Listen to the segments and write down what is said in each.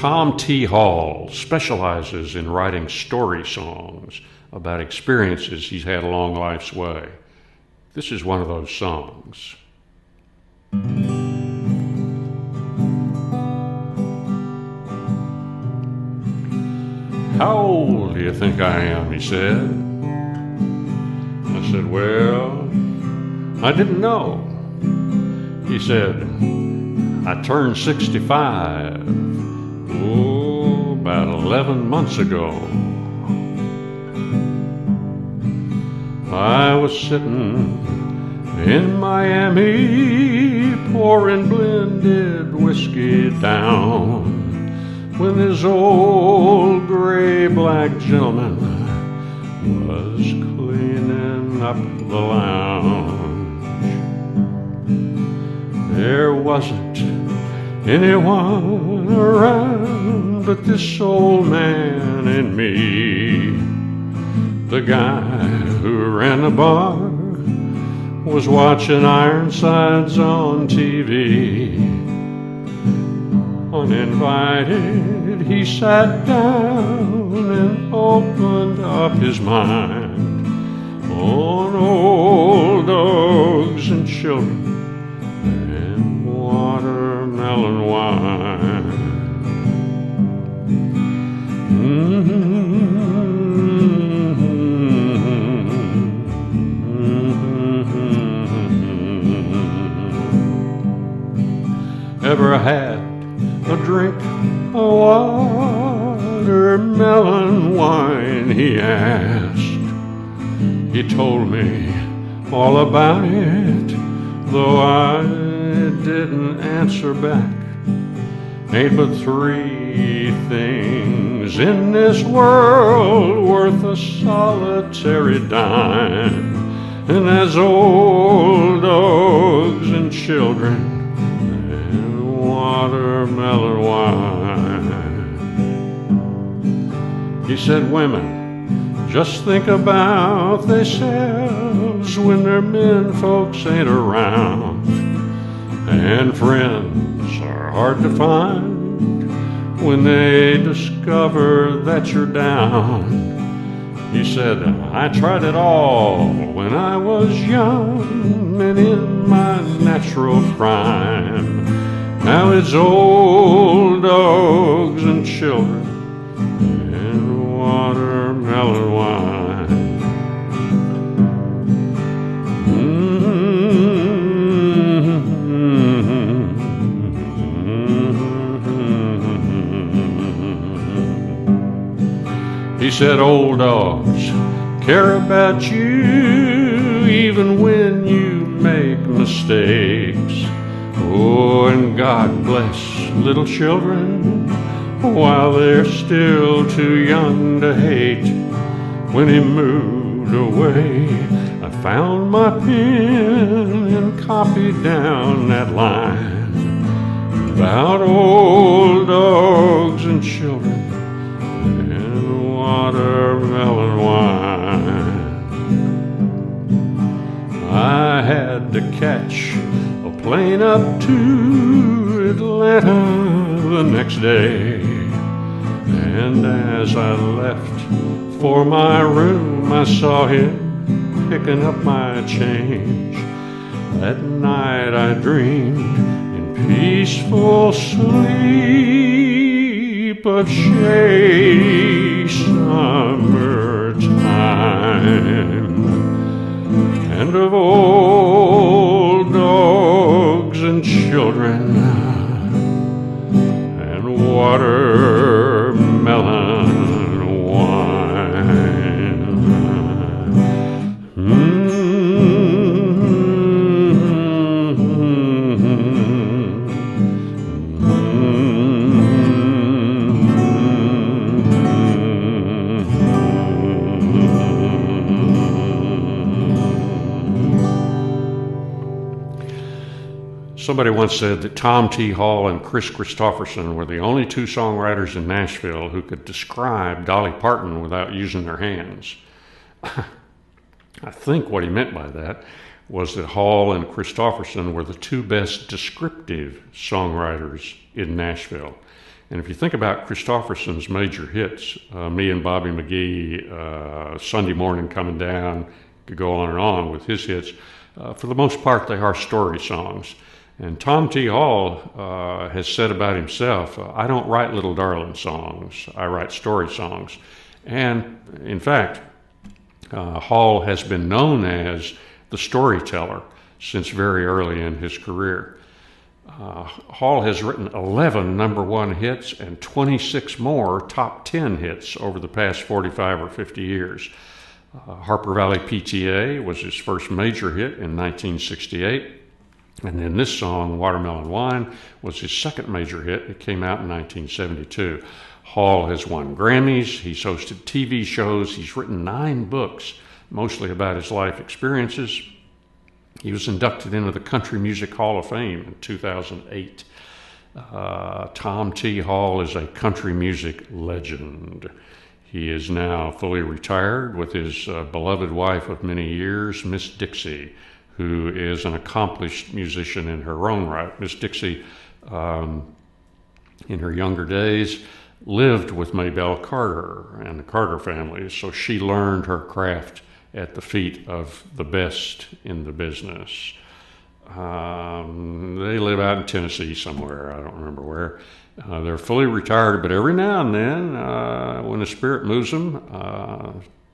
Tom T. Hall specializes in writing story songs about experiences he's had along life's way. This is one of those songs. How old do you think I am, he said. I said, well, I didn't know. He said, I turned 65, about 11 months ago. I was sitting in Miami, pouring blended whiskey down, when this old gray-black gentleman was cleaning up the lounge. There wasn't anyone around but this old man and me. The guy who ran the bar was watching Ironsides on TV. Uninvited, he sat down and opened up his mind on old dogs and children and watermelon wine. Ever had a drink of watermelon wine, he asked. He told me all about it, though I didn't answer back. Ain't but three things in this world worth a solitary dime, and that's old dogs and children and watermelon wine. He said, women just think about themselves when their men folks ain't around, and friends are hard to find when they discover that you're down. He said, I tried it all when I was young and in my natural prime. Now it's old dogs and children and watermelon wine. He said, old dogs care about you even when you make mistakes. Oh, and God bless little children while they're still too young to hate. When he moved away, I found my pen and copied down that line about old dogs and children and watermelon wine. I had to catch a plane up to Atlanta the next day, and as I left for my room, I saw him picking up my change. That night I dreamed in peaceful sleep of shady summertime, and of old dogs and children and watermelon wine. Somebody once said that Tom T. Hall and Chris Christopherson were the only two songwriters in Nashville who could describe Dolly Parton without using their hands. I think what he meant by that was that Hall and Christopherson were the two best descriptive songwriters in Nashville. And if you think about Christofferson's major hits, Me and Bobby McGee, Sunday Morning Coming Down, could go on and on with his hits. For the most part, they are story songs. And Tom T. Hall has said about himself, I don't write little darling songs, I write story songs. And in fact, Hall has been known as the storyteller since very early in his career. Hall has written 11 #1 hits and 26 more top 10 hits over the past 45 or 50 years. Harper Valley PTA was his first major hit in 1968. And then this song, Watermelon Wine, was his second major hit. It came out in 1972. Hall has won Grammys. He's hosted TV shows. He's written 9 books, mostly about his life experiences. He was inducted into the Country Music Hall of Fame in 2008. Tom T. Hall is a country music legend. He is now fully retired with his beloved wife of many years, Miss Dixie, who is an accomplished musician in her own right. Miss Dixie, in her younger days, lived with Maybelle Carter and the Carter family, so she learned her craft at the feet of the best in the business. They live out in Tennessee somewhere, I don't remember where. They're fully retired, but every now and then, when the spirit moves them,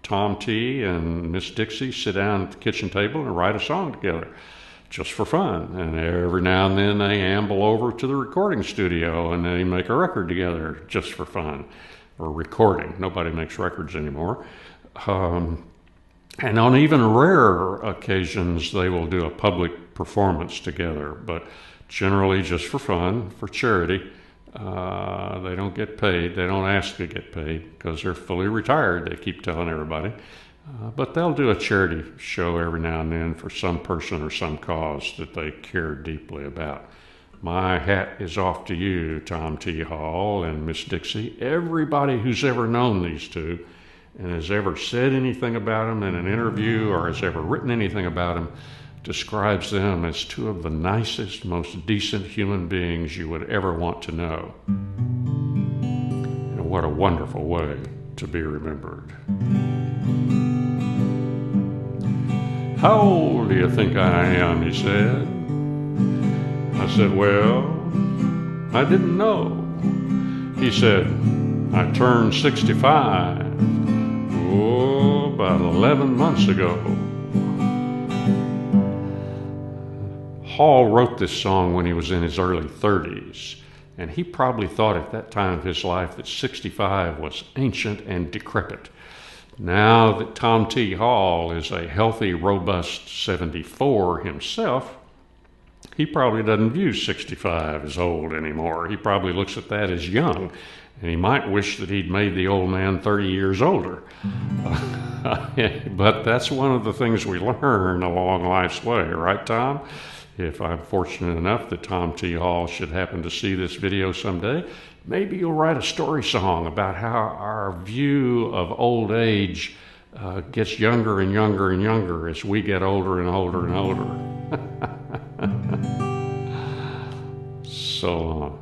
Tom T. and Miss Dixie sit down at the kitchen table and write a song together, just for fun. And every now and then they amble over to the recording studio and they make a record together, just for fun, or recording. Nobody makes records anymore. And on even rarer occasions, they will do a public performance together, but generally just for fun, for charity. They don't get paid. They don't ask to get paid because they're fully retired, they keep telling everybody. But they'll do a charity show every now and then for some person or some cause that they care deeply about. My hat is off to you, Tom T. Hall and Miss Dixie, everybody who's ever known these two and has ever said anything about them in an interview or has ever written anything about them describes them as two of the nicest, most decent human beings you would ever want to know. And what a wonderful way to be remembered. How old do you think I am, he said. I said, well, I didn't know. He said, I turned 65. Oh, about 11 months ago. Hall wrote this song when he was in his early 30s, and he probably thought at that time of his life that 65 was ancient and decrepit. Now that Tom T. Hall is a healthy, robust 74 himself, he probably doesn't view 65 as old anymore. He probably looks at that as young, and he might wish that he'd made the old man 30 years older. But that's one of the things we learn along life's way, right, Tom? If I'm fortunate enough that Tom T. Hall should happen to see this video someday, maybe you'll write a story song about how our view of old age gets younger and younger and younger as we get older and older and older. So long.